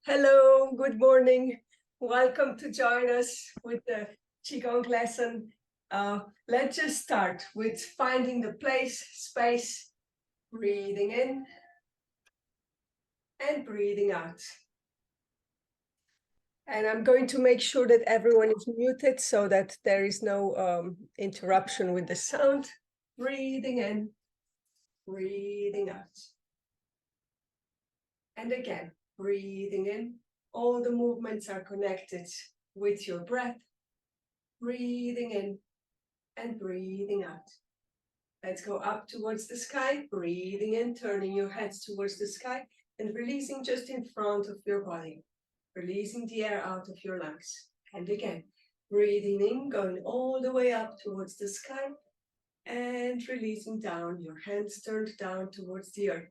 Hello, good morning. Welcome to join us with the Qigong lesson. Let's just start with finding the place, space, breathing in and breathing out. And I'm going to make sure that everyone is muted so that there is no interruption with the sound. Breathing in, breathing out. And again, breathing in. All the movements are connected with your breath. Breathing in and breathing out. Let's go up towards the sky, breathing in, turning your heads towards the sky and releasing just in front of your body, releasing the air out of your lungs. And again, breathing in, going all the way up towards the sky and releasing down, your hands turned down towards the earth.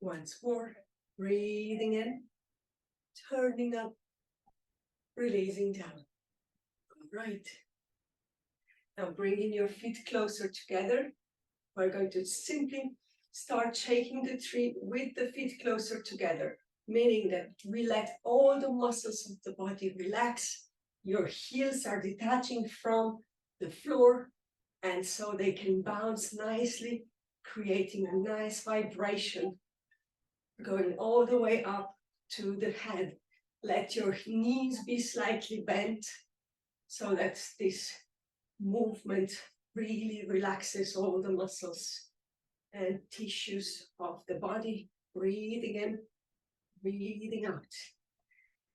Once more, breathing in, turning up, releasing down. All right. Now bringing your feet closer together. We're going to simply start shaking the tree with the feet closer together, meaning that we let all the muscles of the body relax. Your heels are detaching from the floor, and so they can bounce nicely, creating a nice vibration, going all the way up to the head. Let your knees be slightly bent so that this movement really relaxes all the muscles and tissues of the body. Breathing in, breathing out.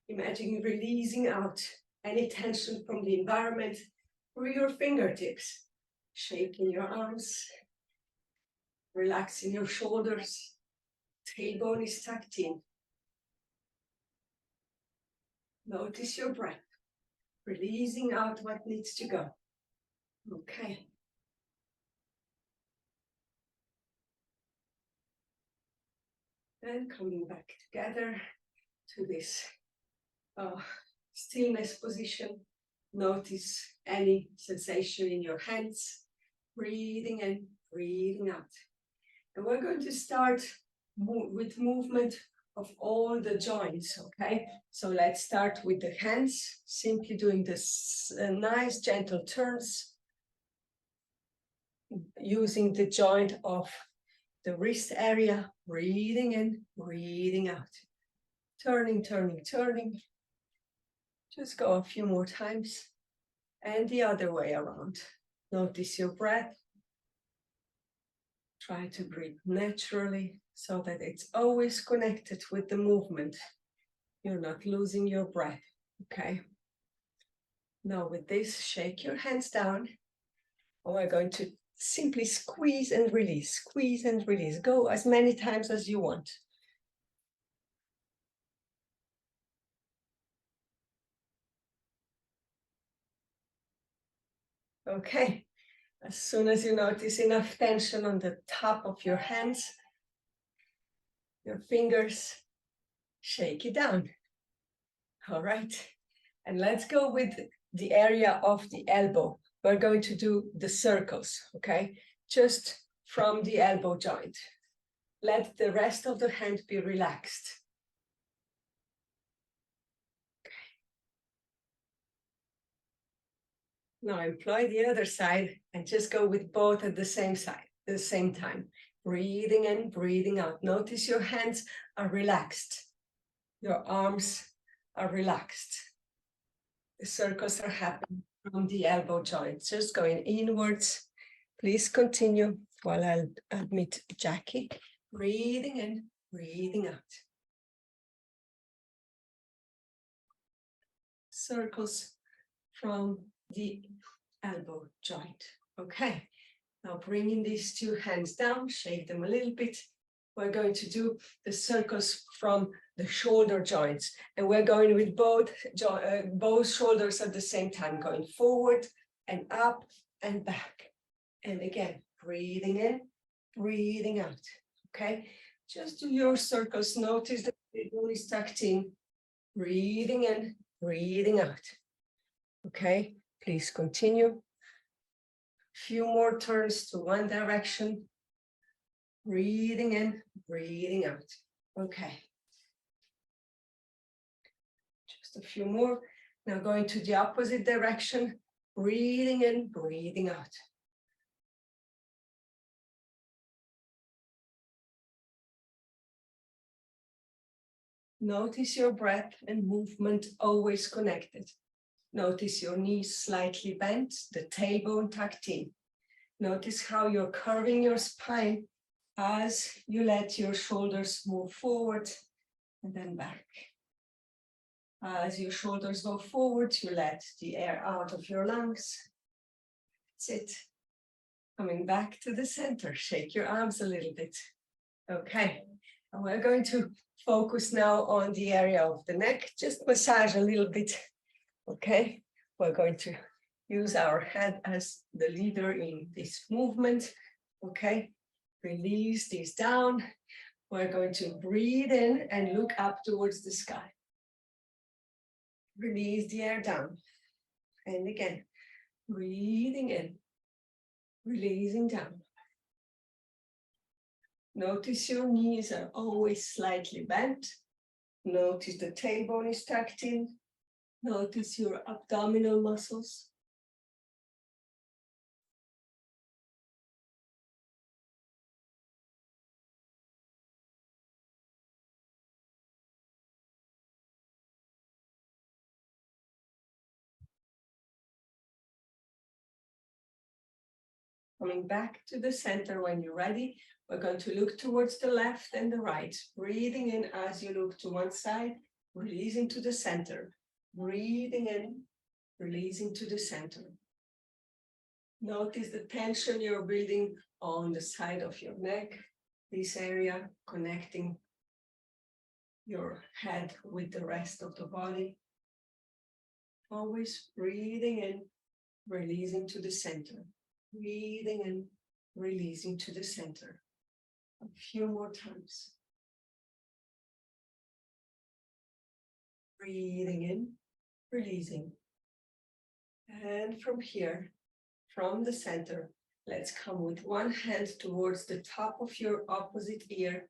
Imagine releasing out any tension from the environment through your fingertips. Shaking your arms, relaxing your shoulders. Tailbone is tucked in. Notice your breath. Releasing out what needs to go. Okay. And coming back together to this stillness position. Notice any sensation in your hands. Breathing in, breathing out. And we're going to start with movement of all the joints, okay? So let's start with the hands, simply doing this nice gentle turns, using the joint of the wrist area, breathing in, breathing out. Turning, turning, turning. Just go a few more times. And the other way around. Notice your breath. Try to breathe naturally so that it's always connected with the movement. You're not losing your breath, okay? Now with this, shake your hands down. And we're going to simply squeeze and release, squeeze and release. Go as many times as you want. Okay, as soon as you notice enough tension on the top of your hands, your fingers, shake it down. All right, and let's go with the area of the elbow. We're going to do the circles, okay? Just from the elbow joint. Let the rest of the hand be relaxed. Now employ the other side and just go with both at the same time. Breathing in, breathing out. Notice your hands are relaxed. Your arms are relaxed. The circles are happening from the elbow joint, just going inwards. Please continue while I'll admit Jackie. Breathing in, breathing out. Circles from the elbow joint. Okay, now bringing these two hands down, shake them a little bit. We're going to do the circles from the shoulder joints, and we're going with both shoulders at the same time, going forward and up and back. And again, breathing in, breathing out. Okay, just do your circles. Notice that the bone is tucked in. Breathing in, breathing out. Okay, please continue. Few more turns to one direction. Breathing in, breathing out. Okay. Just a few more. Now going to the opposite direction, breathing in, breathing out. Notice your breath and movement always connected. Notice your knees slightly bent, the tailbone tucked in. Notice how you're curving your spine as you let your shoulders move forward and then back. As your shoulders go forward, you let the air out of your lungs. That's it. Coming back to the center, shake your arms a little bit. Okay, and we're going to focus now on the area of the neck. Just massage a little bit. Okay, we're going to use our head as the leader in this movement. Okay, release this down. We're going to breathe in and look up towards the sky. Release the air down. And again, breathing in, releasing down. Notice your knees are always slightly bent. Notice the tailbone is tucked in. Notice your abdominal muscles. Coming back to the center when you're ready, we're going to look towards the left and the right. Breathing in as you look to one side, releasing to the center. Breathing in, releasing to the center. Notice the tension you're building on the side of your neck, this area connecting your head with the rest of the body. Always breathing in, releasing to the center. Breathing in, releasing to the center. A few more times. Breathing in, releasing. And from here, from the center, let's come with one hand towards the top of your opposite ear,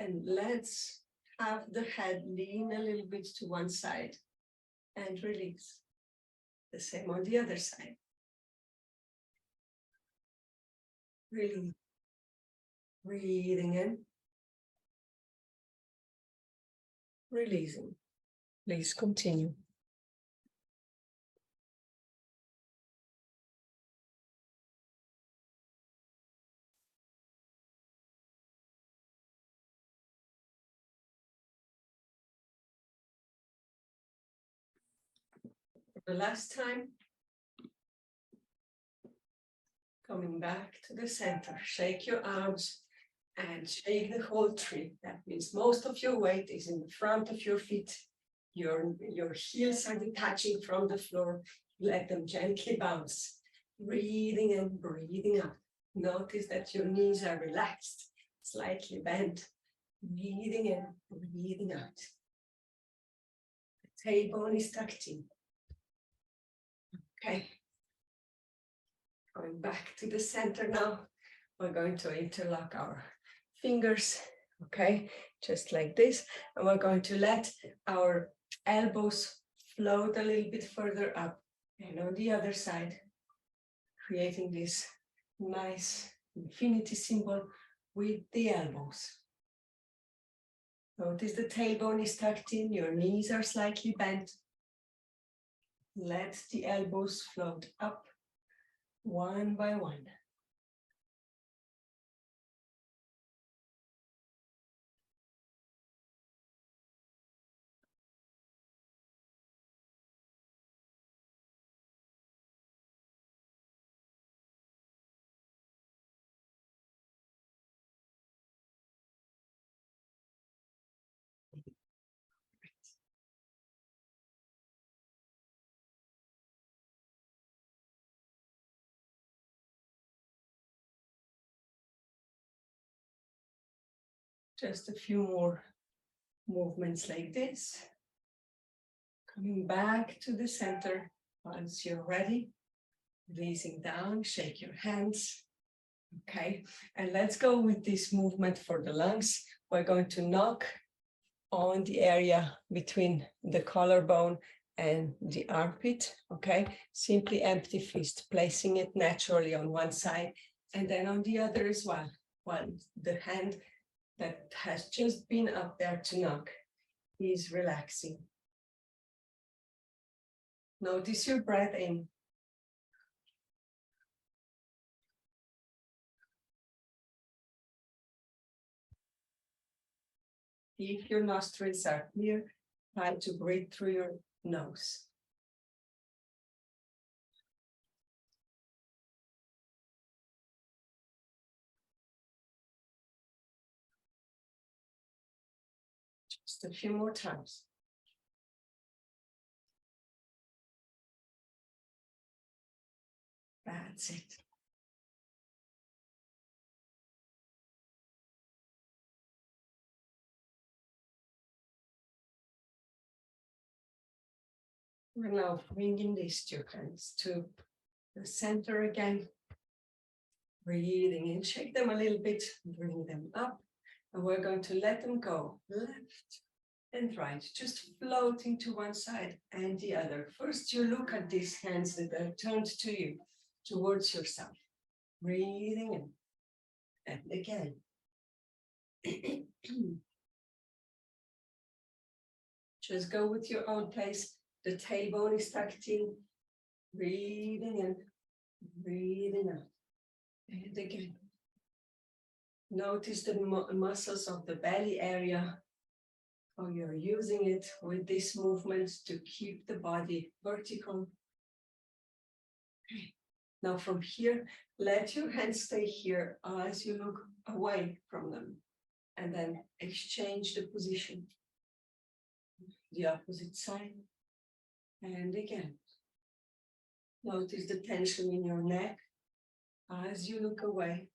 and let's have the head lean a little bit to one side and release. The same on the other side. Release. Breathing in. Releasing. Please continue. For the last time, coming back to the center, shake your arms and shake the whole tree. That means most of your weight is in the front of your feet. Your heels are detaching from the floor. Let them gently bounce. Breathing in, breathing out. Notice that your knees are relaxed, slightly bent. Breathing in, breathing out. The tailbone is tucked in. Okay. Going back to the center now. We're going to interlock our fingers, okay, just like this. And we're going to let our elbows float a little bit further up. And on the other side, creating this nice infinity symbol with the elbows. Notice the tailbone is tucked in, your knees are slightly bent. Let the elbows float up one by one. Just a few more movements like this. Coming back to the center once you're ready. Releasing down, shake your hands. Okay, and let's go with this movement for the lungs. We're going to knock on the area between the collarbone and the armpit, okay? Simply empty fist, placing it naturally on one side and then on the other as well, while the hand that has just been up there to knock is relaxing. Notice your breath in. If your nostrils are clear, try to breathe through your nose. Just a few more times. That's it. We're now bringing these two hands to the center again. Breathing in, shake them a little bit, bring them up, and we're going to let them go left and right, just floating to one side and the other. First, you look at these hands that are turned to you, towards yourself. Breathing in, and again. Just go with your own pace. The tailbone is tucked in. Breathing in, breathing out. And again. Notice the muscles of the belly area, how you're using it with this movement to keep the body vertical. Okay. Now from here, let your hands stay here as you look away from them, and then exchange the position. The opposite side. And again. Notice the tension in your neck as you look away.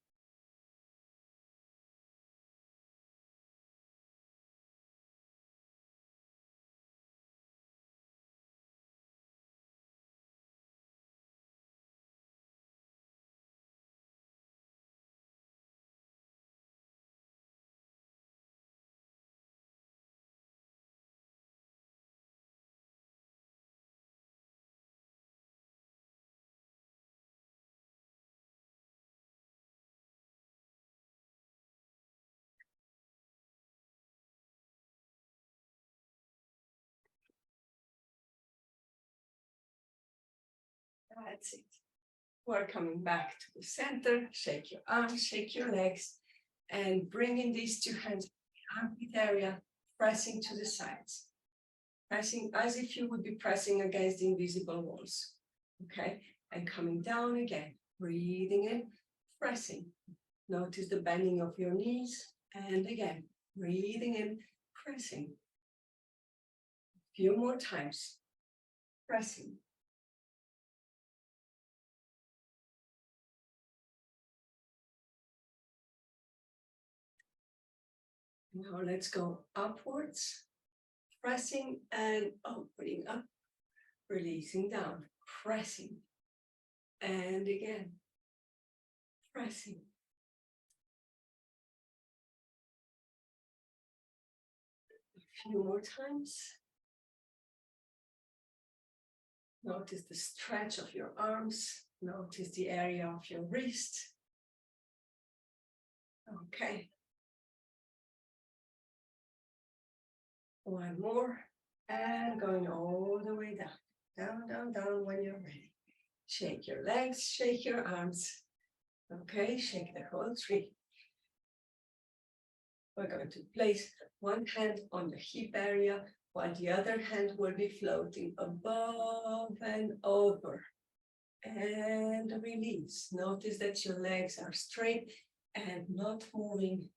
That's it. We're coming back to the center. Shake your arms, shake your legs, and bringing these two hands to the armpit area, pressing to the sides. Pressing as if you would be pressing against the invisible walls. Okay? And coming down again. Breathing in, pressing. Notice the bending of your knees. And again, breathing in, pressing. A few more times. Pressing. Now let's go upwards, pressing and opening up, releasing down, pressing, and again, pressing. A few more times. Notice the stretch of your arms, notice the area of your wrist. Okay. One more, and going all the way down, down, down, down when you're ready. Shake your legs, shake your arms. Okay, shake the whole tree. We're going to place one hand on the hip area, while the other hand will be floating above and over. And release. Notice that your legs are straight and not moving.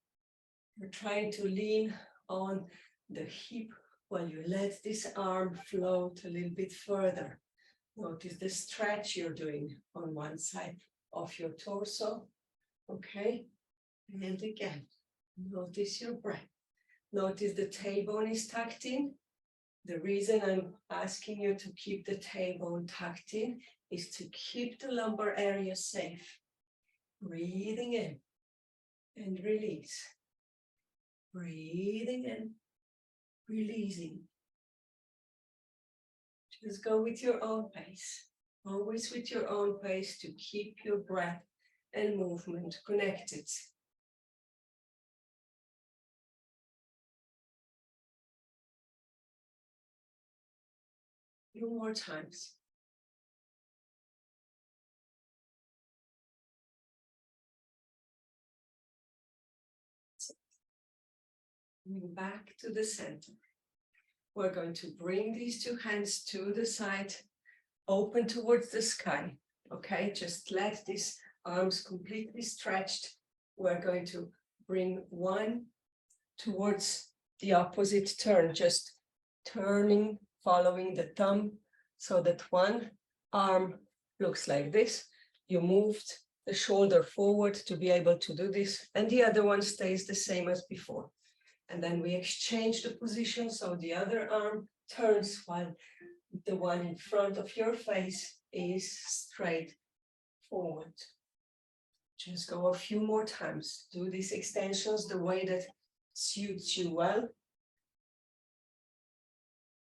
You're trying to lean on the hip while you let this arm float a little bit further. Notice the stretch you're doing on one side of your torso. Okay, and again, notice your breath. Notice the tailbone is tucked in. The reason I'm asking you to keep the tailbone tucked in is to keep the lumbar area safe. Breathing in and release. Breathing in releasing. Just go with your own pace, always with your own pace to keep your breath and movement connected. Few more times. Coming back to the center. We're going to bring these two hands to the side, open towards the sky. Okay, just let these arms completely stretched. We're going to bring one towards the opposite turn, just turning, following the thumb, so that one arm looks like this. You moved the shoulder forward to be able to do this, and the other one stays the same as before. And then we exchange the position, so the other arm turns while the one in front of your face is straight forward. Just go a few more times. Do these extensions the way that suits you well.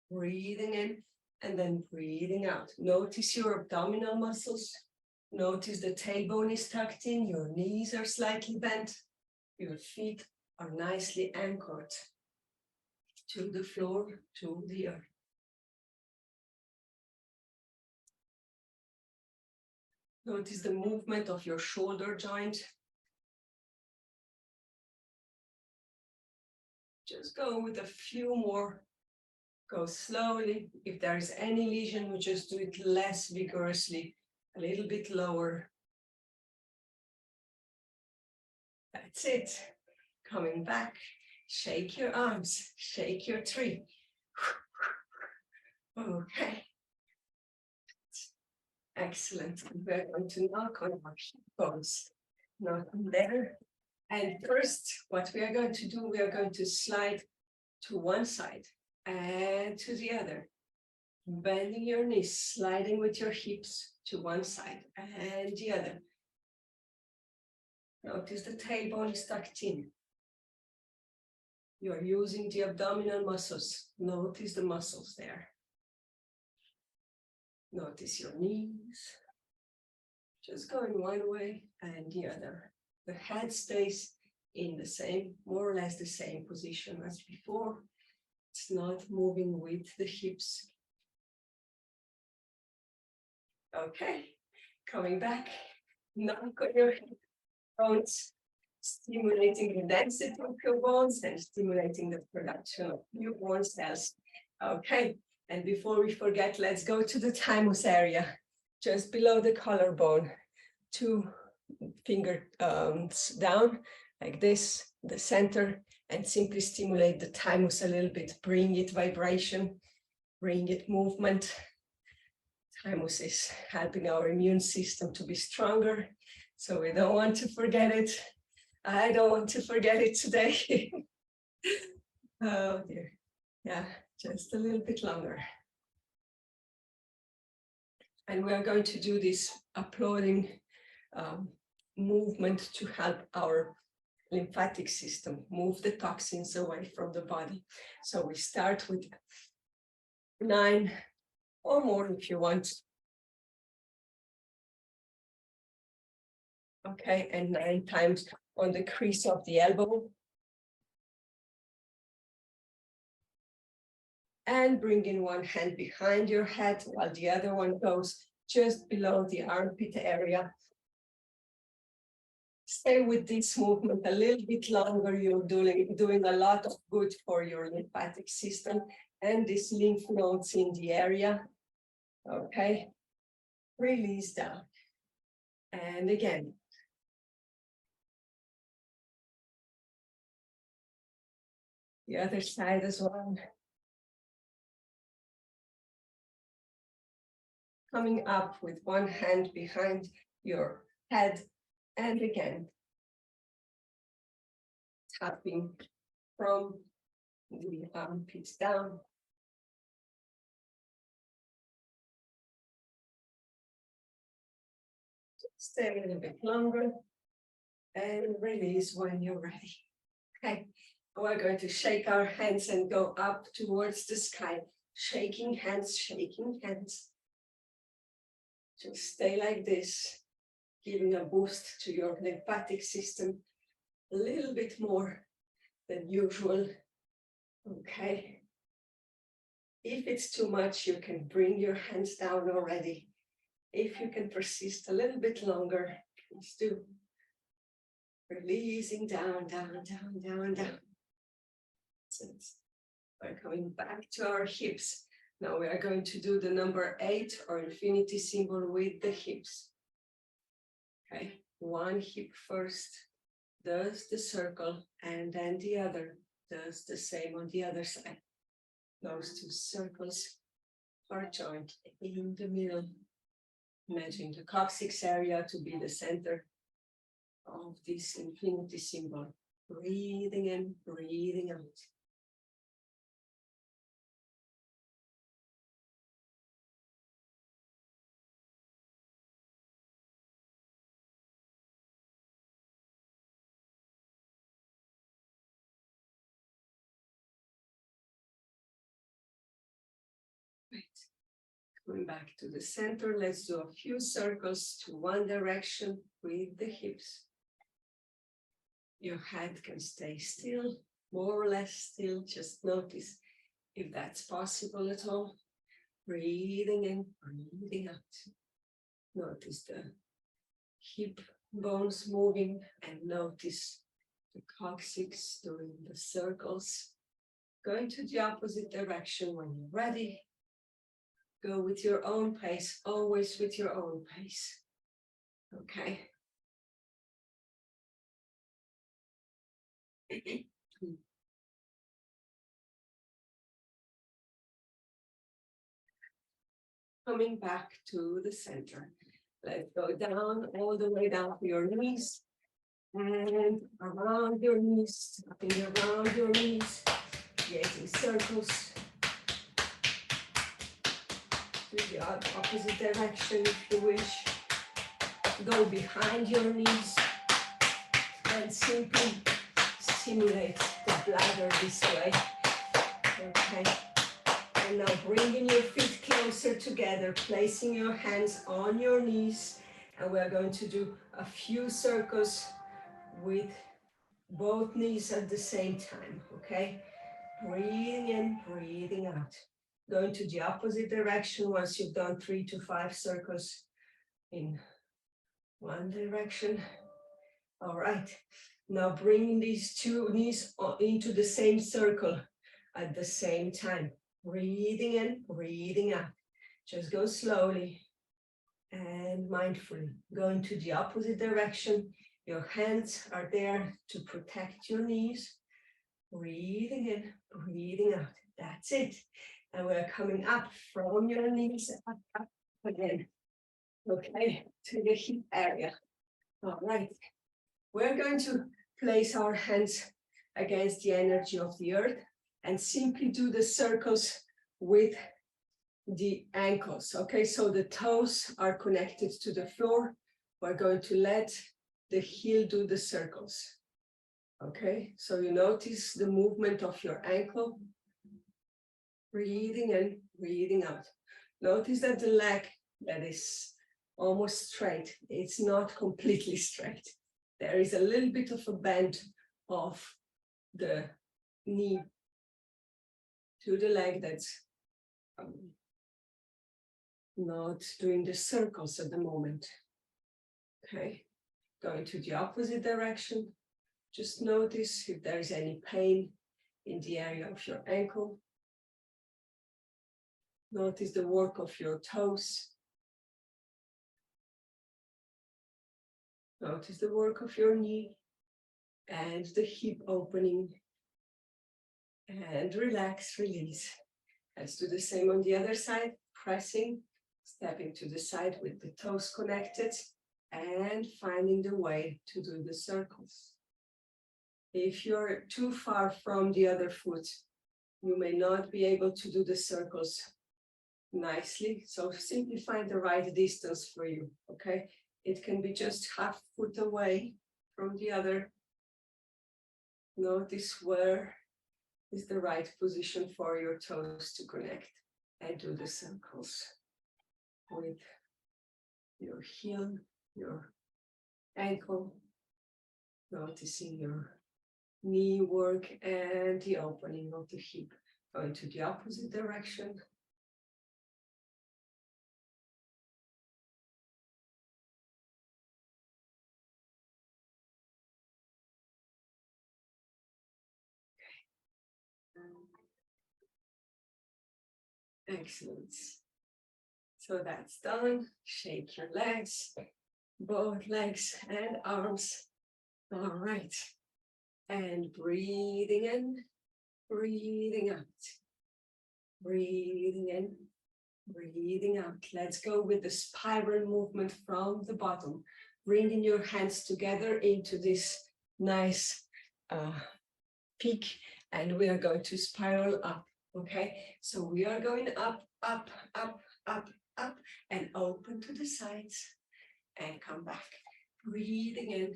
Breathing in and then breathing out. Notice your abdominal muscles. Notice the tailbone is tucked in, your knees are slightly bent, your feet are nicely anchored to the floor, to the earth. Notice the movement of your shoulder joint. Just go with a few more. Go slowly. If there is any lesion, we just do it less vigorously, a little bit lower. That's it. Coming back. Shake your arms. Shake your tree. Okay. Excellent. We're going to knock on our bones. Knock on there. And first, what we are going to do, we are going to slide to one side and to the other. Bending your knees, sliding with your hips to one side and the other. Notice the tailbone is tucked in. You are using the abdominal muscles. Notice the muscles there. Notice your knees. Just going one way and the other. The head stays in the same, more or less the same position as before. It's not moving with the hips. Okay, coming back. Knock on your bones, stimulating the density of your bones and stimulating the production of new bone cells. Okay, and before we forget, let's go to the thymus area, just below the collarbone. 2 fingers down, like this, the center, and simply stimulate the thymus a little bit. Bring it vibration, bring it movement. Thymus is helping our immune system to be stronger, so we don't want to forget it. I don't want to forget it today. Oh dear. Yeah, just a little bit longer. And we are going to do this applauding movement to help our lymphatic system move the toxins away from the body. So we start with 9 or more if you want. Okay, and 9 times on the crease of the elbow. And bring in one hand behind your head while the other one goes just below the armpit area. Stay with this movement a little bit longer. You're doing a lot of good for your lymphatic system and these lymph nodes in the area. Okay, release down. And again. The other side as well. Coming up with one hand behind your head, and again, tapping from the armpits down. Stay a little bit longer and release when you're ready. Okay, We're going to shake our hands and go up towards the sky. Shaking hands, shaking hands. Just stay like this, giving a boost to your lymphatic system a little bit more than usual. Okay. If it's too much, you can bring your hands down already. If you can persist a little bit longer, please do. Releasing down, down, down, down, down. We're coming back to our hips. Now we are going to do the number 8 or infinity symbol with the hips. Okay, one hip first does the circle, and then the other does the same on the other side. Those two circles are joined in the middle. Imagine the coccyx area to be the center of this infinity symbol. Breathing in, breathing out. Right. Going back to the center, let's do a few circles to one direction with the hips. Your head can stay still, more or less still. Just notice if that's possible at all. Breathing in, breathing out. Notice the hip bones moving and notice the coccyx doing the circles. Going to the opposite direction when you're ready. Go with your own pace, always with your own pace. Okay. Coming back to the center. Let's go down, all the way down to your knees. And around your knees, tapping around your knees, creating circles. To the opposite direction if you wish. Go behind your knees and simply stimulate the bladder this way. Okay. And now bringing your feet closer together, placing your hands on your knees. And we're going to do a few circles with both knees at the same time. Okay. Breathing in, breathing out. Going to the opposite direction once you've done 3 to 5 circles in one direction. All right. Now bringing these two knees into the same circle at the same time. Breathing in, breathing out. Just go slowly and mindfully. Going to the opposite direction. Your hands are there to protect your knees. Breathing in, breathing out. That's it. And we're coming up from your knees up again. Okay, to the hip area. All right. We're going to place our hands against the energy of the earth and simply do the circles with the ankles. Okay, so the toes are connected to the floor. We're going to let the heel do the circles. Okay, so you notice the movement of your ankle. Breathing in, breathing out. Notice that the leg that is almost straight, it's not completely straight. There is a little bit of a bend of the knee to the leg that's not doing the circles at the moment. Okay, going to the opposite direction. Just notice if there is any pain in the area of your ankle. Notice the work of your toes. Notice the work of your knee and the hip opening. And relax, release. Let's do the same on the other side. Pressing, stepping to the side with the toes connected and finding the way to do the circles. If you're too far from the other foot, you may not be able to do the circles nicely. So simply find the right distance for you, okay? It can be just half foot away from the other Notice where is the right position for your toes to connect, and do the circles with your heel, your ankle, noticing your knee work and the opening of the hip. Going to the opposite direction. Excellent. So that's done. Shake your legs, both legs and arms. All right. And breathing in, breathing out. Breathing in, breathing out. Let's go with the spiral movement from the bottom. Bringing your hands together into this nice peak, and we are going to spiral up. Okay, so we are going up, up, up, up, up, and open to the sides, and come back. Breathing in,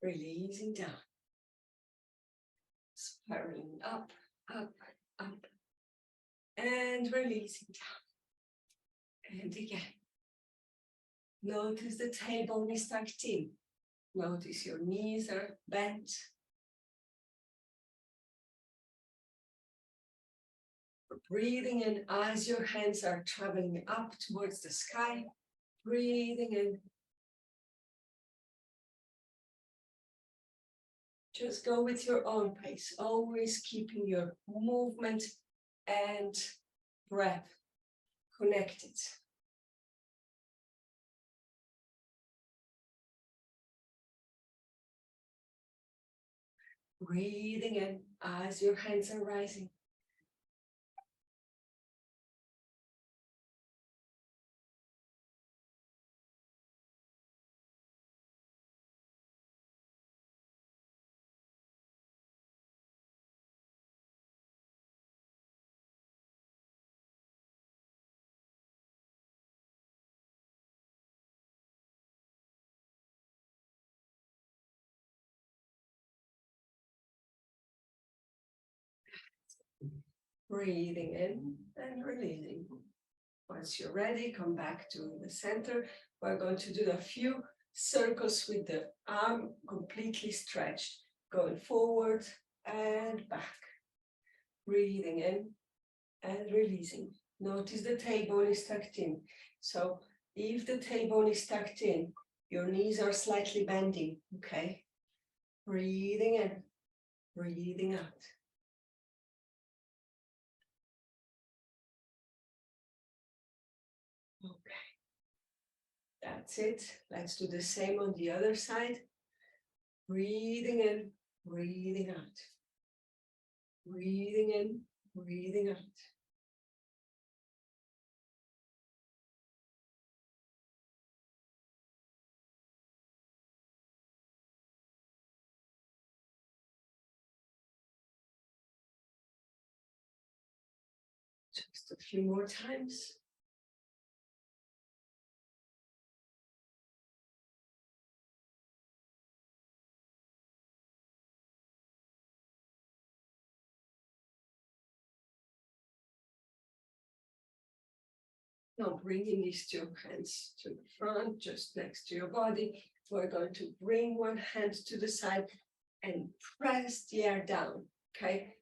releasing down. Spiraling up, up, up, and releasing down. And again. Notice the tailbone is tucked in. Notice your knees are bent. Breathing in as your hands are traveling up towards the sky. Breathing in. Just go with your own pace, always keeping your movement and breath connected. Breathing in as your hands are rising. Breathing in and releasing. Once you're ready, come back to the center. We're going to do a few circles with the arm completely stretched, going forward and back. Breathing in and releasing. Notice the tailbone is tucked in. So if the tailbone is tucked in, your knees are slightly bending, okay? Breathing in, breathing out. Okay, that's it. Let's do the same on the other side. Breathing in, breathing out. Breathing in, breathing out. Just a few more times. Now bringing these two hands to the front, just next to your body. We're going to bring one hand to the side and press the air down, okay?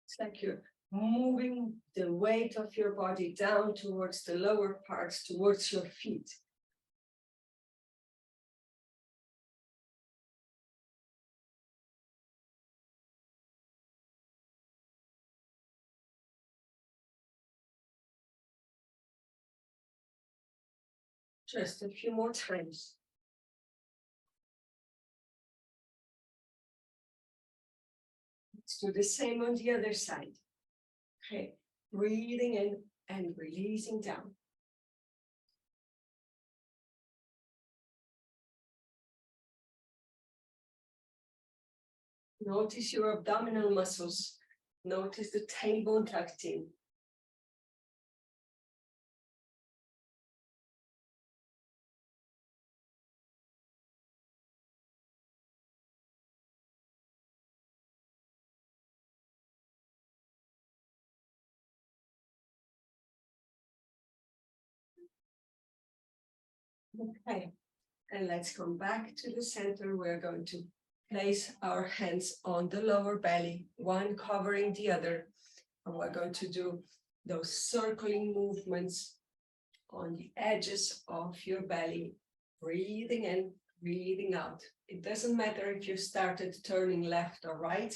It's like you're moving the weight of your body down towards the lower parts, towards your feet. Just a few more times. Let's do the same on the other side. Okay, breathing in and releasing down. Notice your abdominal muscles. Notice the tailbone tucked in. Okay, and let's come back to the center. We're going to place our hands on the lower belly, one covering the other. And we're going to do those circling movements on the edges of your belly, breathing in, breathing out. It doesn't matter if you started turning left or right,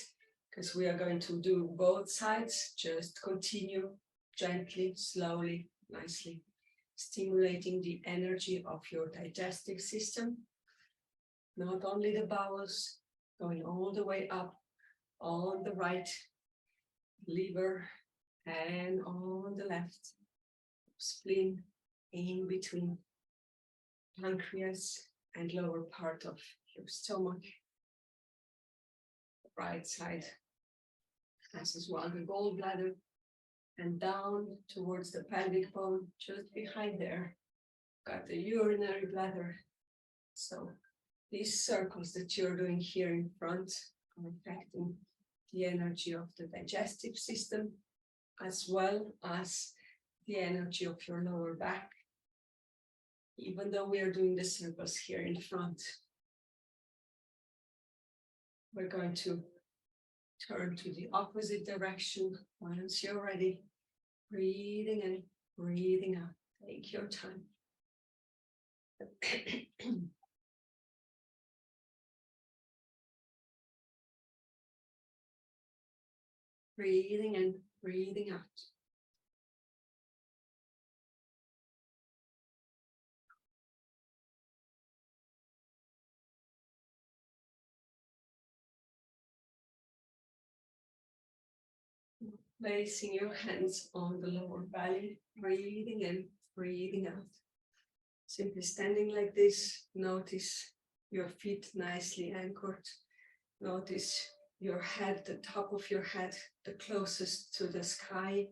because we are going to do both sides. Just continue gently, slowly, nicely, stimulating the energy of your digestive system. Not only the bowels, going all the way up on the right liver and on the left spleen, in between pancreas and lower part of your stomach. The right side has as well the gallbladder, and down towards the pelvic bone, just behind there, got the urinary bladder. So these circles that you're doing here in front are affecting the energy of the digestive system, as well as the energy of your lower back, even though we are doing the circles here in front. We're going to turn to the opposite direction once you're ready. Breathing in, breathing out. Take your time. Breathing in, breathing out. Placing your hands on the lower belly, breathing in, breathing out. Simply standing like this, notice your feet nicely anchored. Notice your head, the top of your head, the closest to the sky.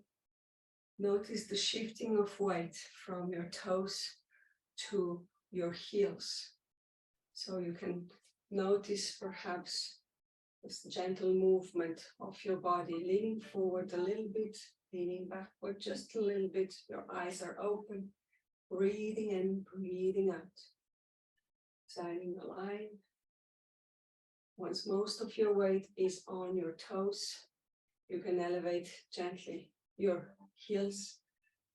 Notice the shifting of weight from your toes to your heels. So you can notice perhaps this gentle movement of your body, leaning forward a little bit, leaning backward just a little bit. Your eyes are open, breathing in, breathing out. Signing the line. Once most of your weight is on your toes, you can elevate gently your heels.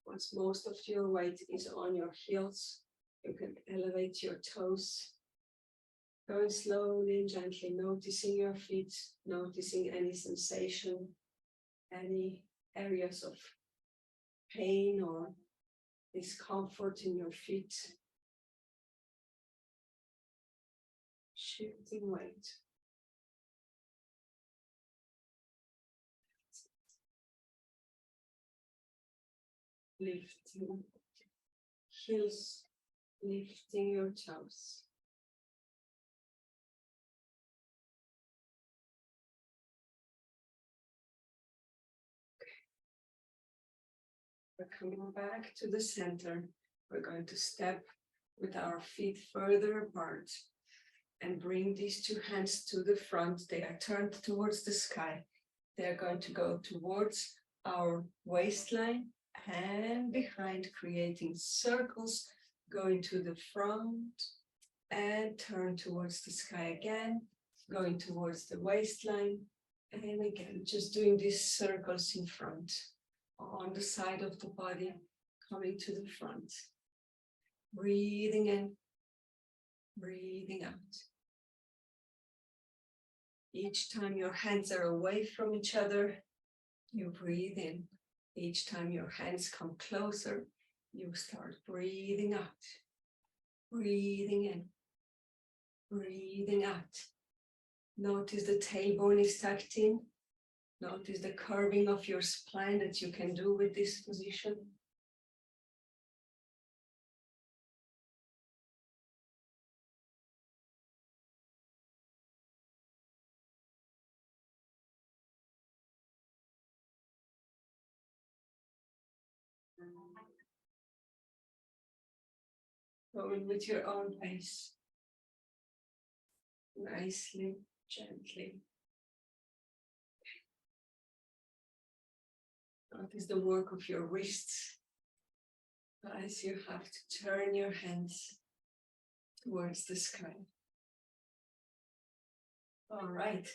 Once most of your weight is on your heels, you can elevate your toes. Going slowly and gently, noticing your feet, noticing any sensation, any areas of pain or discomfort in your feet. Shifting weight. Lifting heels, lifting your toes. We're coming back to the center. We're going to step with our feet further apart and bring these two hands to the front. They are turned towards the sky. They're going to go towards our waistline and behind, creating circles, going to the front and turn towards the sky again, going towards the waistline, and again, just doing these circles in front, on the side of the body, coming to the front. Breathing in, breathing out. Each time your hands are away from each other, you breathe in. Each time your hands come closer, you start breathing out. Breathing in, breathing out. Notice the tailbone is tucked in. Notice the curving of your spine that you can do with this position. Going with your own pace. Nicely, gently. Notice the work of your wrists as you have to turn your hands towards the sky. All right,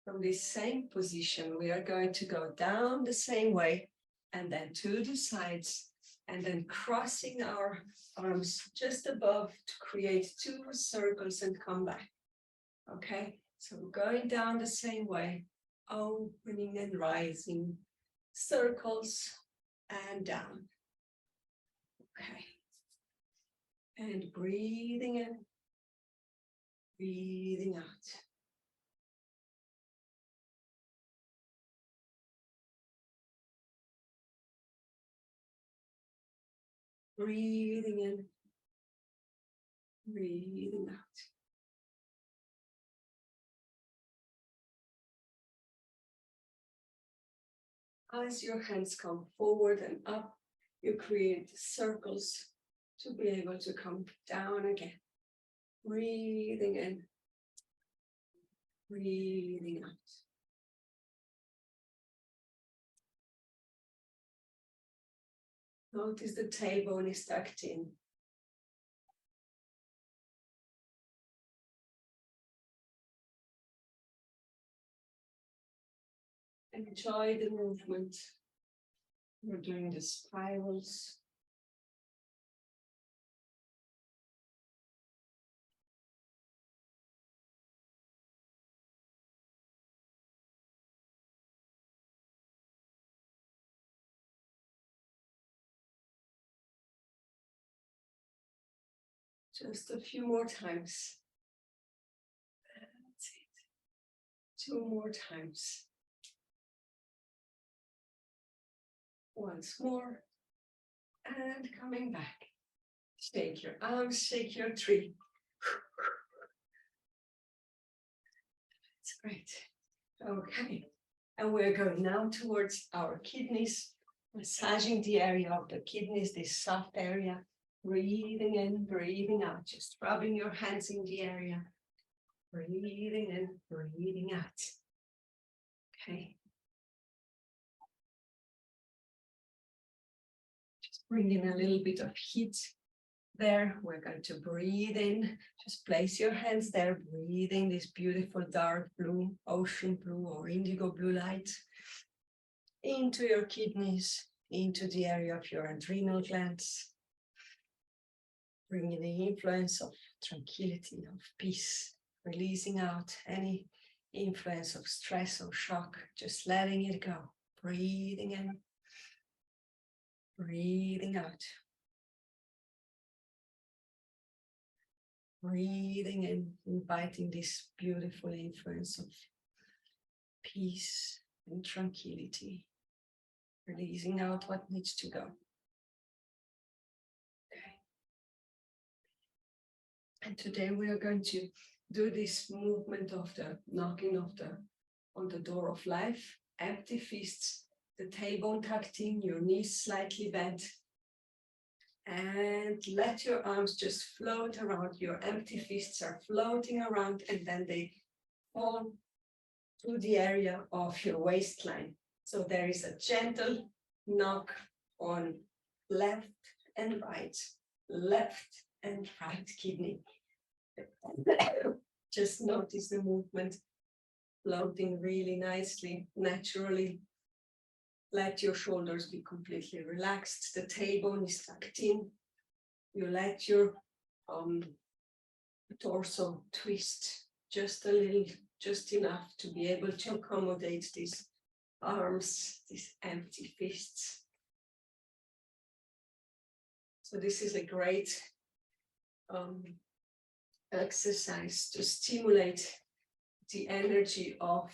from this same position, we are going to go down the same way and then to the sides and then crossing our arms just above to create 2 circles and come back. Okay, so going down the same way, opening and rising, circles and down. Okay, and breathing in, breathing out. Breathing in, breathing out. As your hands come forward and up, you create circles to be able to come down again. Breathing in, breathing out. Notice the tailbone is tucked in. Enjoy the movement. We're doing the spirals. Just a few more times. That's it. 2 more times. Once more. And coming back. Shake your arms, shake your tree. That's great. Okay. And we're going now towards our kidneys, massaging the area of the kidneys, this soft area. Breathing in, breathing out, just rubbing your hands in the area. Breathing in, breathing out. Okay. Just bring in a little bit of heat there. We're going to breathe in. Just place your hands there, breathing this beautiful dark blue, ocean blue or indigo blue light into your kidneys, into the area of your adrenal glands. Bringing the influence of tranquility, of peace, releasing out any influence of stress or shock, just letting it go. Breathing in, breathing out. Breathing in, inviting this beautiful influence of peace and tranquility. Releasing out what needs to go. And today we are going to do this movement of the knocking of on the door of life. Empty fists, the tailbone tucked in, your knees slightly bent. And let your arms just float around. Your empty fists are floating around and then they fall to the area of your waistline. So there is a gentle knock on left and right kidney. Just notice the movement floating really nicely, naturally. Let your shoulders be completely relaxed. The tailbone is tucked in. You let your torso twist just a little, just enough to be able to accommodate these arms, these empty fists. So this is a great exercise to stimulate the energy of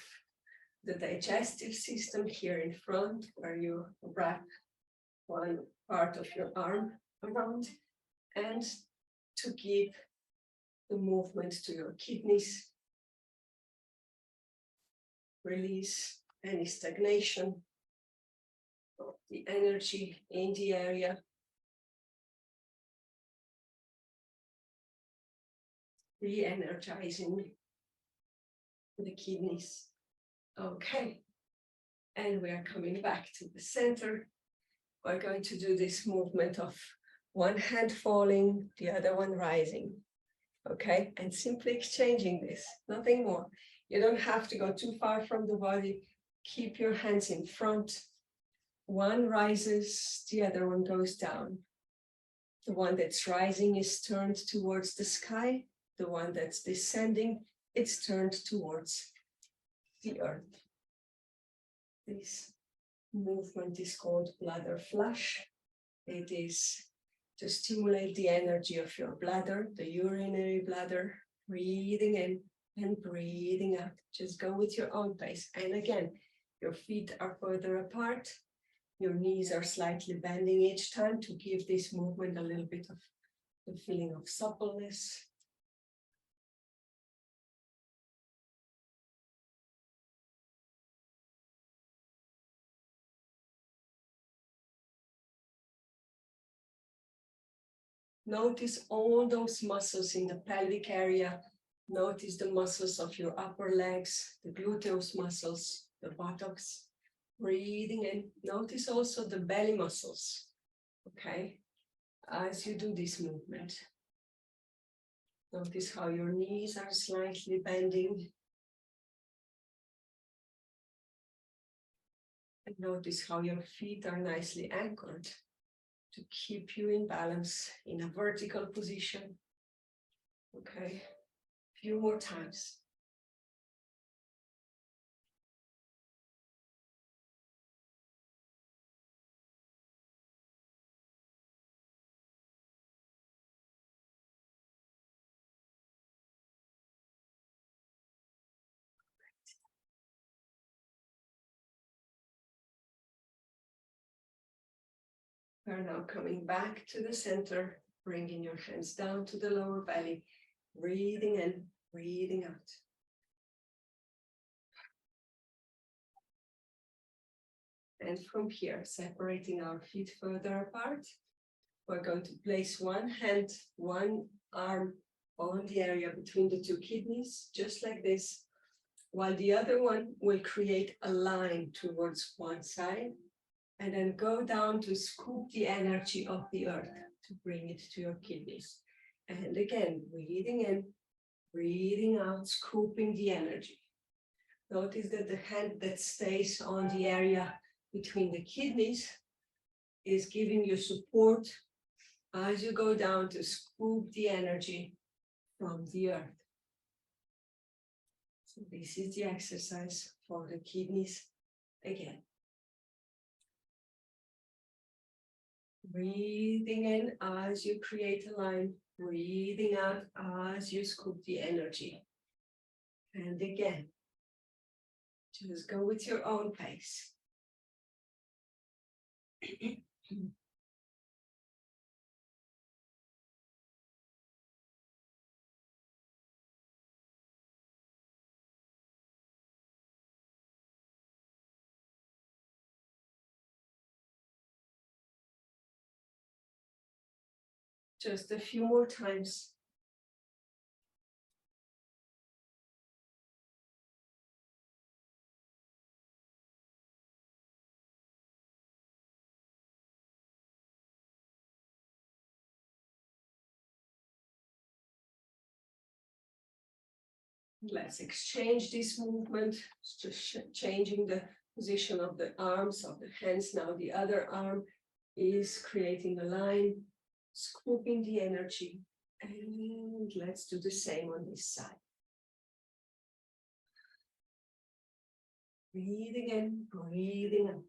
the digestive system here in front, where you wrap one part of your arm around, and to give the movement to your kidneys. Release any stagnation of the energy in the area. Re-energizing the kidneys. Okay, and we are coming back to the center. We're going to do this movement of one hand falling, the other one rising. Okay, and simply exchanging this, nothing more. You don't have to go too far from the body. Keep your hands in front. One rises, the other one goes down. The one that's rising is turned towards the sky. The one that's descending, it's turned towards the earth. This movement is called bladder flush. It is to stimulate the energy of your bladder, the urinary bladder, breathing in and breathing out. Just go with your own pace. And again, your feet are further apart. Your knees are slightly bending each time to give this movement a little bit of the feeling of suppleness. Notice all those muscles in the pelvic area. Notice the muscles of your upper legs, the gluteus muscles, the buttocks. Breathing in. Notice also the belly muscles, okay, as you do this movement. Notice how your knees are slightly bending. And notice how your feet are nicely anchored to keep you in balance in a vertical position. Okay, a few more times. We're now coming back to the center, bringing your hands down to the lower belly, breathing in, breathing out. And from here, separating our feet further apart, we're going to place one hand, one arm on the area between the two kidneys, just like this, while the other one will create a line towards one side, and then go down to scoop the energy of the earth to bring it to your kidneys. And again, breathing in, breathing out, scooping the energy. Notice that the hand that stays on the area between the kidneys is giving you support as you go down to scoop the energy from the earth. So this is the exercise for the kidneys again. Breathing in as you create a line, breathing out as you scoop the energy. And again, just go with your own pace. Just a few more times. Let's exchange this movement, just changing the position of the arms, of the hands. Now the other arm is creating a line, scooping the energy. And let's do the same on this side. Breathing in, breathing out.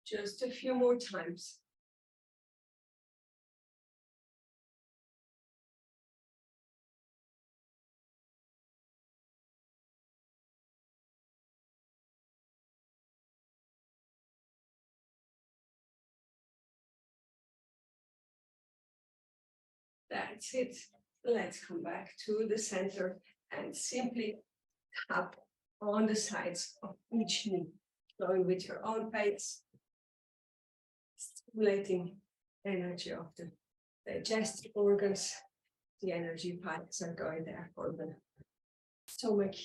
Just a few more times. That's it. Let's come back to the center and simply tap on the sides of each knee, going with your own pace, stimulating energy of the digestive organs. The energy pipes are going there for the stomach,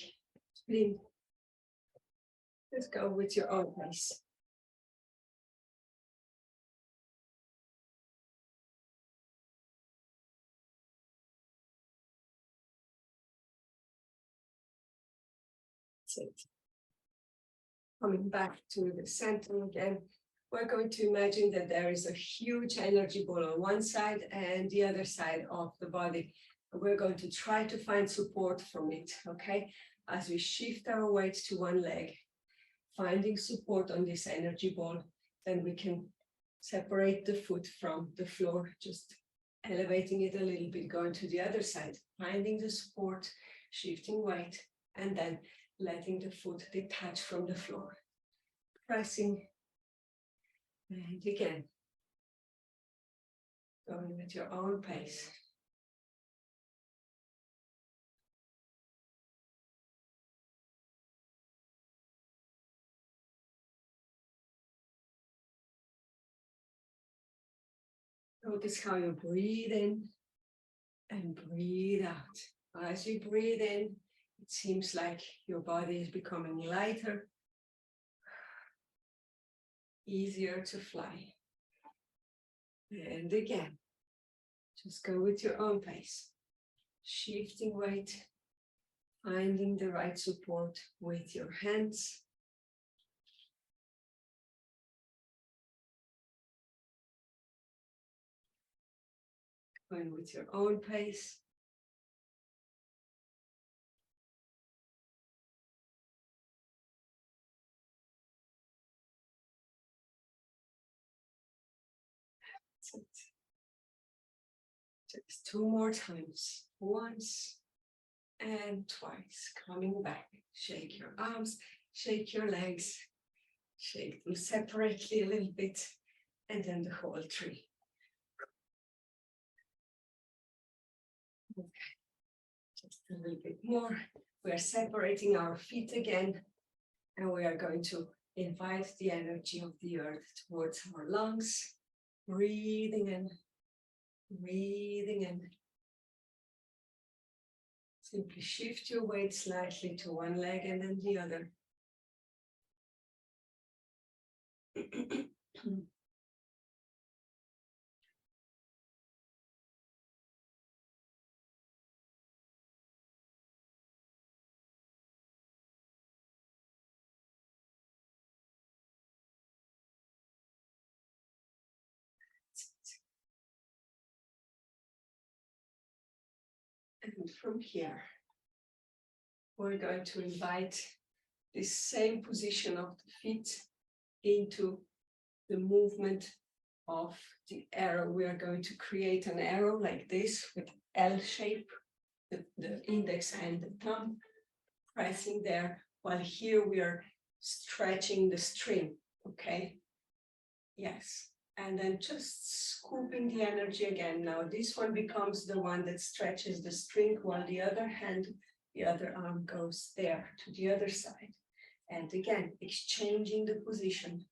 spleen. Let's go with your own pace. That's it. Coming back to the center again, we're going to imagine that there is a huge energy ball on one side and the other side of the body. We're going to try to find support from it, okay? As we shift our weight to one leg, finding support on this energy ball, then we can separate the foot from the floor, just elevating it a little bit, going to the other side, finding the support, shifting weight, and then letting the foot detach from the floor. Pressing, and again, going at your own pace. Notice how you breathe in and breathe out. As you breathe in, it seems like your body is becoming lighter, easier to fly. And again, just go with your own pace, shifting weight, finding the right support with your hands. Going with your own pace. That's it. Just two more times. Once and twice. Coming back. Shake your arms, shake your legs, shake them separately a little bit, and then the whole tree. Okay, just a little bit more. We are separating our feet again, and we are going to invite the energy of the earth towards our lungs. Breathing in, breathing in. Simply shift your weight slightly to one leg and then the other. And from here, we're going to invite this same position of the feet into the movement of the arrow. We are going to create an arrow like this with L shape, the index and the thumb pressing there, while here we are stretching the string, okay? Yes, and then just scooping the energy again. Now this one becomes the one that stretches the string, while the other hand, the other arm goes there to the other side. And again, exchanging the position.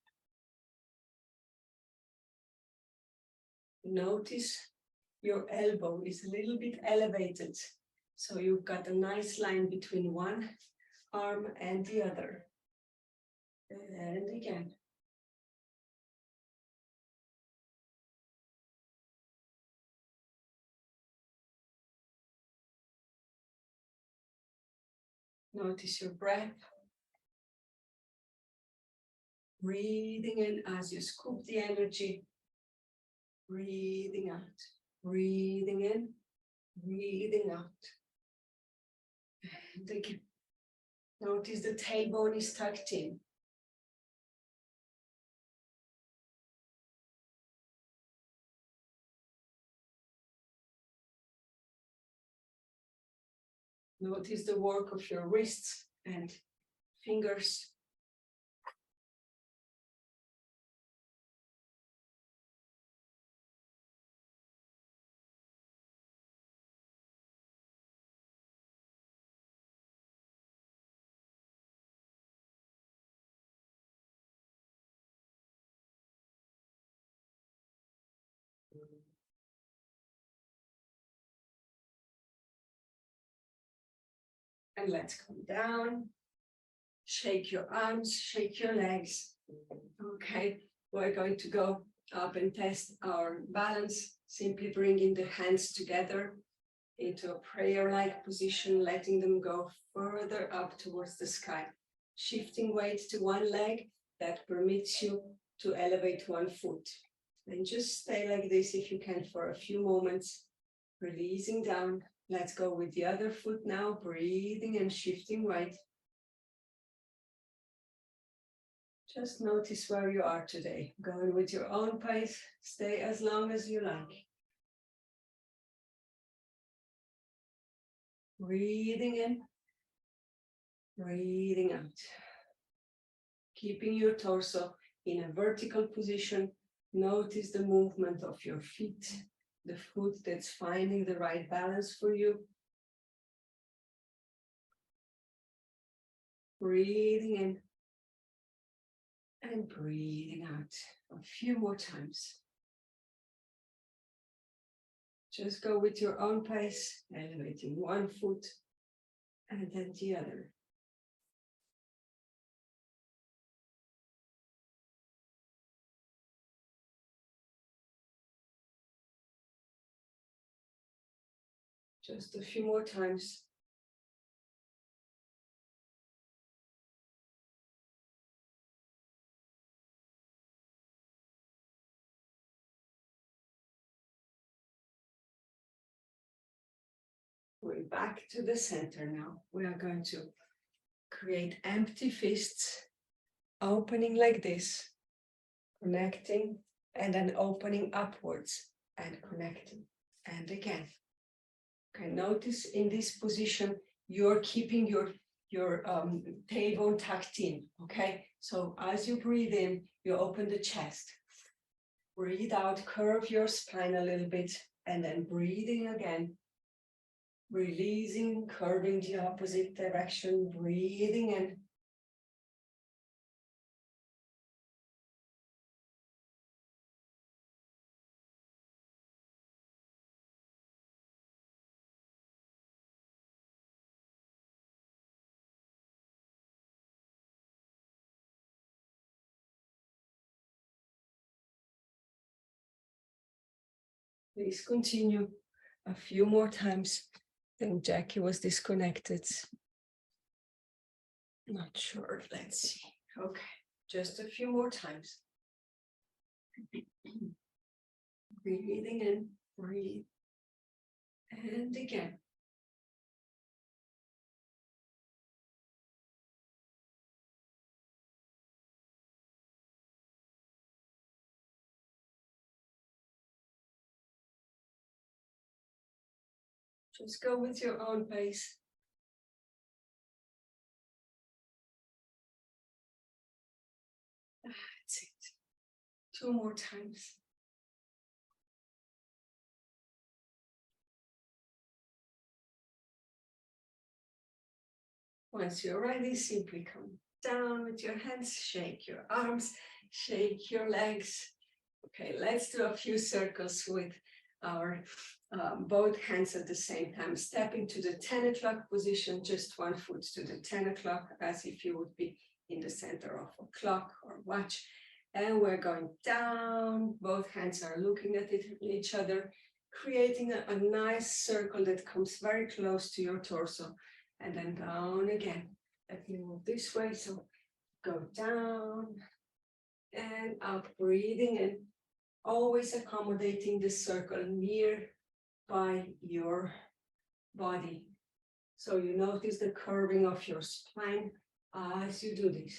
Notice your elbow is a little bit elevated. So you've got a nice line between one arm and the other. And again. Notice your breath. Breathing in as you scoop the energy. Breathing out. Breathing in. Breathing out. And again. Notice the tailbone is tucked in. Notice the work of your wrists and fingers. And let's come down. Shake your arms, shake your legs. Okay, we're going to go up and test our balance. Simply bringing the hands together into a prayer-like position, letting them go further up towards the sky. Shifting weight to one leg, that permits you to elevate one foot. And just stay like this if you can for a few moments, releasing down. Let's go with the other foot now, breathing and shifting weight. Just notice where you are today. Going with your own pace, stay as long as you like. Breathing in, breathing out. Keeping your torso in a vertical position. Notice the movement of your feet, the foot that's finding the right balance for you. Breathing in and breathing out. A few more times. Just go with your own pace, elevating one foot and then the other. Just a few more times. We're back to the center now. We are going to create empty fists, opening like this, connecting, and then opening upwards and connecting. And again. Okay, notice in this position, you're keeping your tailbone tucked in, okay? So as you breathe in, you open the chest. Breathe out, curve your spine a little bit, and then breathing again. Releasing, curving the opposite direction, breathing in. Please continue a few more times. I think Jackie was disconnected. Not sure, let's see. Okay, just a few more times. Breathing in, breathe. And again. Just go with your own pace. That's it. 2 more times. Once you're ready, simply come down with your hands, shake your arms, shake your legs. Okay, let's do a few circles with our both hands at the same time. Stepping to the 10 o'clock position, just one foot to the 10 o'clock, as if you would be in the center of a clock or watch. And we're going down. Both hands are looking at each other, creating a nice circle that comes very close to your torso. And then down again. Let me move this way. So go down and up, breathing in. Always accommodating the circle near by your body. So you notice the curving of your spine as you do this.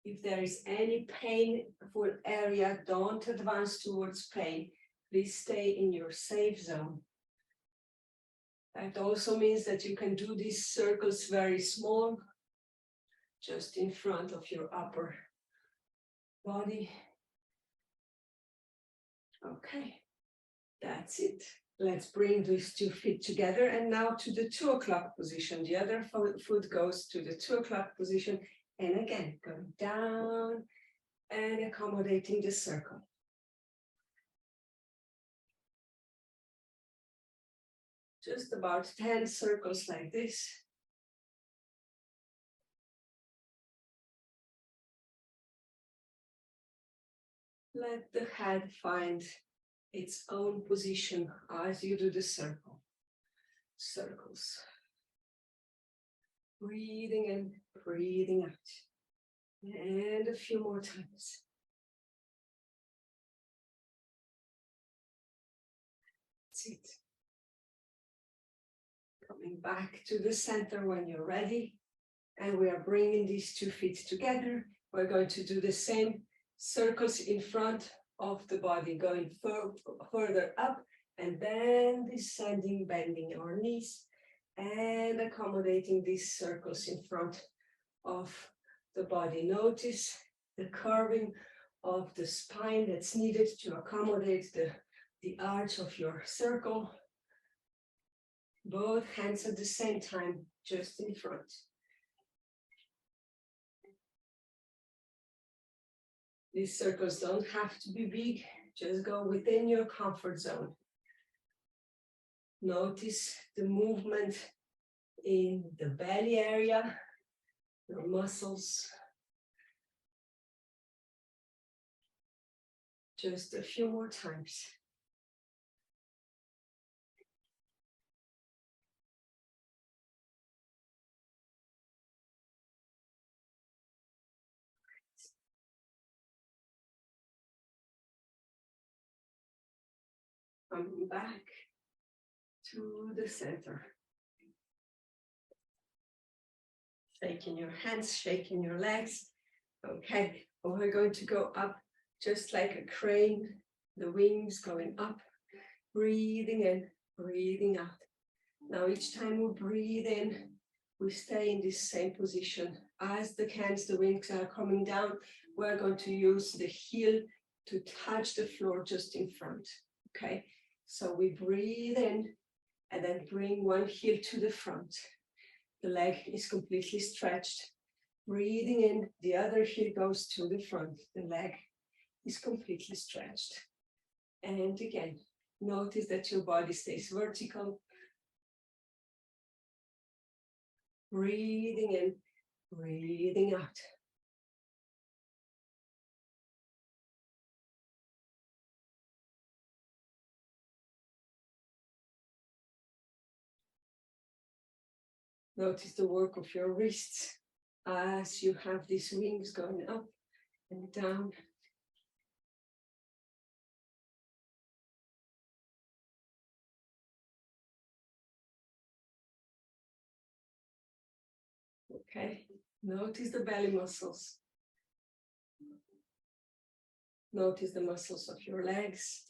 If there is any painful area, don't advance towards pain. Please stay in your safe zone. That also means that you can do these circles very small, just in front of your upper body. Okay, that's it. Let's bring these 2 feet together and now to the 2 o'clock position. The other foot goes to the 2 o'clock position. And again, go down and accommodating the circle. Just about 10 circles like this. Let the head find its own position as you do the circle. Circles. Breathing in, breathing out. And a few more times. That's it. Coming back to the center when you're ready. And we are bringing these 2 feet together. We're going to do the same circles in front of the body, going further up and then descending, bending our knees and accommodating these circles in front of the body. Notice the curving of the spine that's needed to accommodate the arch of your circle. Both hands at the same time, just in front. These circles don't have to be big, just go within your comfort zone. Notice the movement in the belly area, your muscles. Just a few more times. Coming back to the center. Shaking your hands, shaking your legs. Okay, we're going to go up just like a crane, the wings going up, breathing in, breathing out. Now each time we breathe in, we stay in this same position. As the hands, the wings are coming down, we're going to use the heel to touch the floor just in front, okay? So we breathe in and then bring one heel to the front. The leg is completely stretched. Breathing in, the other heel goes to the front. The leg is completely stretched. And again, notice that your body stays vertical. Breathing in, breathing out. Notice the work of your wrists as you have these wings going up and down. Okay, notice the belly muscles. Notice the muscles of your legs,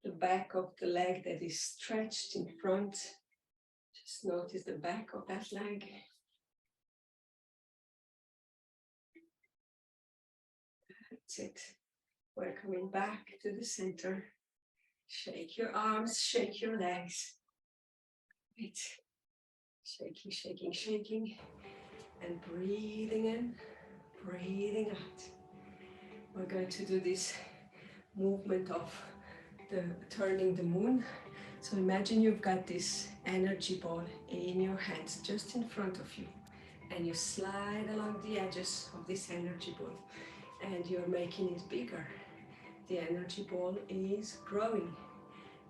the back of the leg that is stretched in front. Just notice the back of that leg. That's it. We're coming back to the center. Shake your arms, shake your legs. Right. Shaking, shaking, shaking. And breathing in, breathing out. We're going to do this movement of turning the moon. So imagine you've got this energy ball in your hands, just in front of you. And you slide along the edges of this energy ball. And you're making it bigger. The energy ball is growing.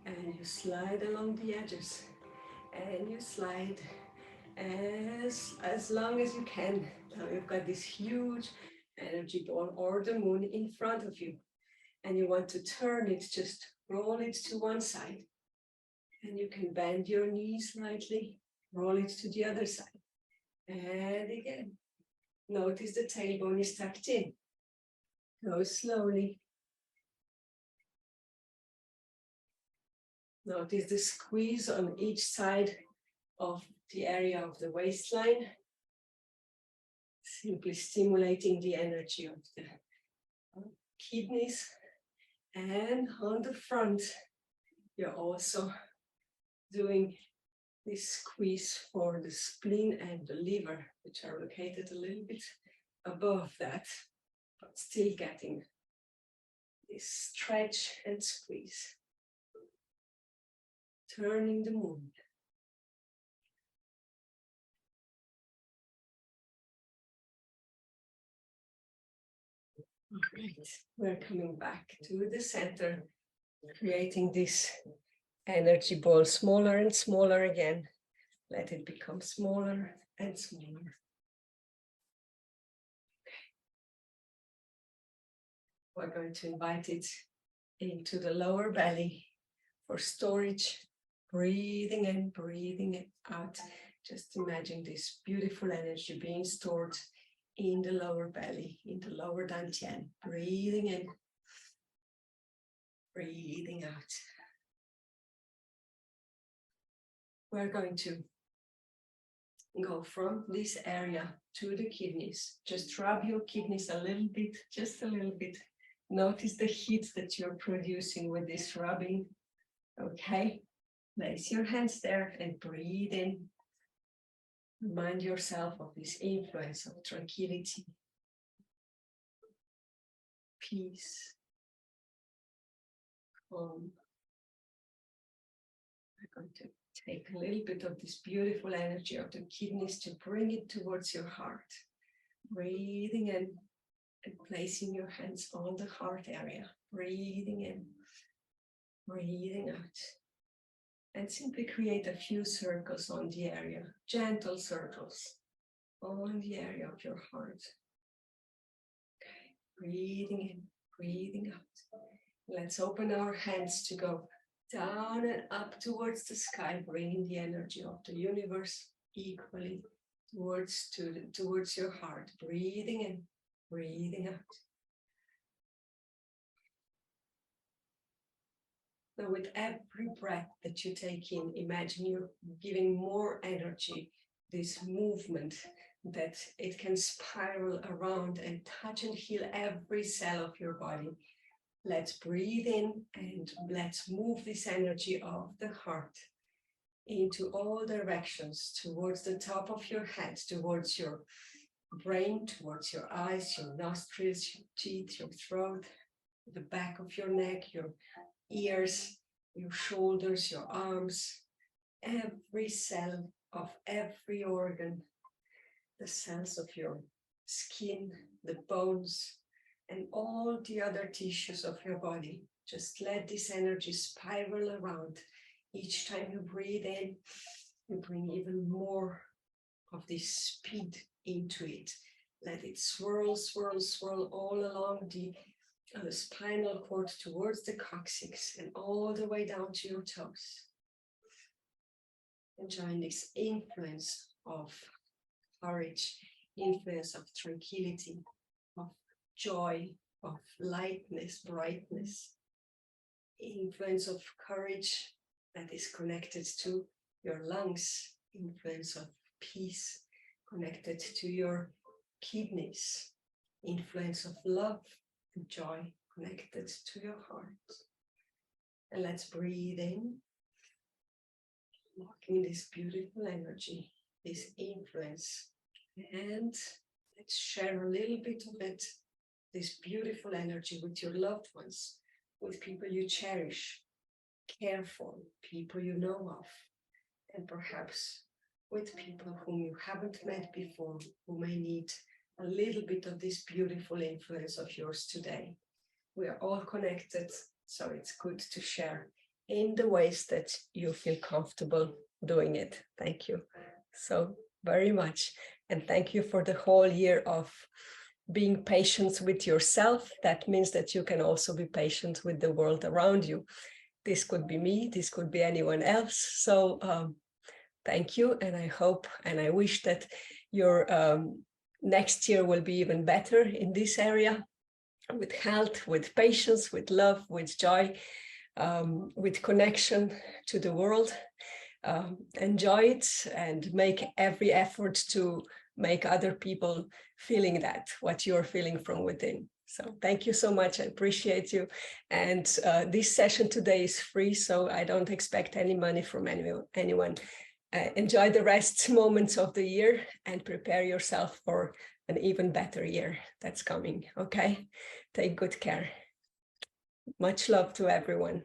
And you slide along the edges. And you slide as long as you can. Now you've got this huge energy ball or the moon in front of you. And you want to turn it, just roll it to one side. And you can bend your knees slightly, roll it to the other side. And again, notice the tailbone is tucked in. Go slowly. Notice the squeeze on each side of the area of the waistline. Simply stimulating the energy of the kidneys. And on the front, you're also doing this squeeze for the spleen and the liver, which are located a little bit above that. but still getting this stretch and squeeze. Turning the movement. All right, we're coming back to the center, creating this energy ball smaller and smaller again. Let it become smaller and smaller. We're going to invite it into the lower belly for storage. Breathing in, breathing out. Just imagine this beautiful energy being stored in the lower belly, in the lower dantian. Breathing in, breathing out. We're going to go from this area to the kidneys. Just rub your kidneys a little bit, just a little bit. Notice the heat that you're producing with this rubbing. Okay, place your hands there and breathe in. Remind yourself of this influence of tranquility, peace, calm. We're going to take a little bit of this beautiful energy of the kidneys to bring it towards your heart. Breathing in and placing your hands on the heart area. Breathing in, breathing out. And simply create a few circles on the area, gentle circles on the area of your heart. Okay, breathing in, breathing out. Let's open our hands to go down and up towards the sky, bringing the energy of the universe equally towards your heart. Breathing in, breathing out. Now, with every breath that you take in, imagine you're giving more energy, this movement, that it can spiral around and touch and heal every cell of your body. Let's breathe in and let's move this energy of the heart into all directions, towards the top of your head, towards your brain, towards your eyes, your nostrils, your teeth, your throat, the back of your neck, your ears, your shoulders, your arms, every cell of every organ, the cells of your skin, the bones, and all the other tissues of your body. Just let this energy spiral around. Each time you breathe in, you bring even more of this speed into it. Let it swirl, swirl, swirl all along the spinal cord towards the coccyx and all the way down to your toes. Enjoying this influence of courage, influence of tranquility, of joy, of lightness, brightness, influence of courage that is connected to your lungs, influence of peace connected to your kidneys, influence of love and joy connected to your heart. And let's breathe in, locking this beautiful energy, this influence, and let's share a little bit of it, this beautiful energy, with your loved ones, with people you cherish, care for, people you know of, and perhaps with people whom you haven't met before, who may need a little bit of this beautiful influence of yours today. We are all connected, so it's good to share in the ways that you feel comfortable doing it. Thank you so very much. And thank you for the whole year of being patient with yourself. That means that you can also be patient with the world around you. This could be me, this could be anyone else. So thank you. And I hope and I wish that your next year will be even better in this area, with health, with patience, with love, with joy, with connection to the world. Enjoy it and make every effort to make other people feeling that, what you're feeling from within. So thank you so much. I appreciate you. And this session today is free, so I don't expect any money from anyone. enjoy the rest moments of the year and prepare yourself for an even better year that's coming. Okay, take good care. Much love to everyone.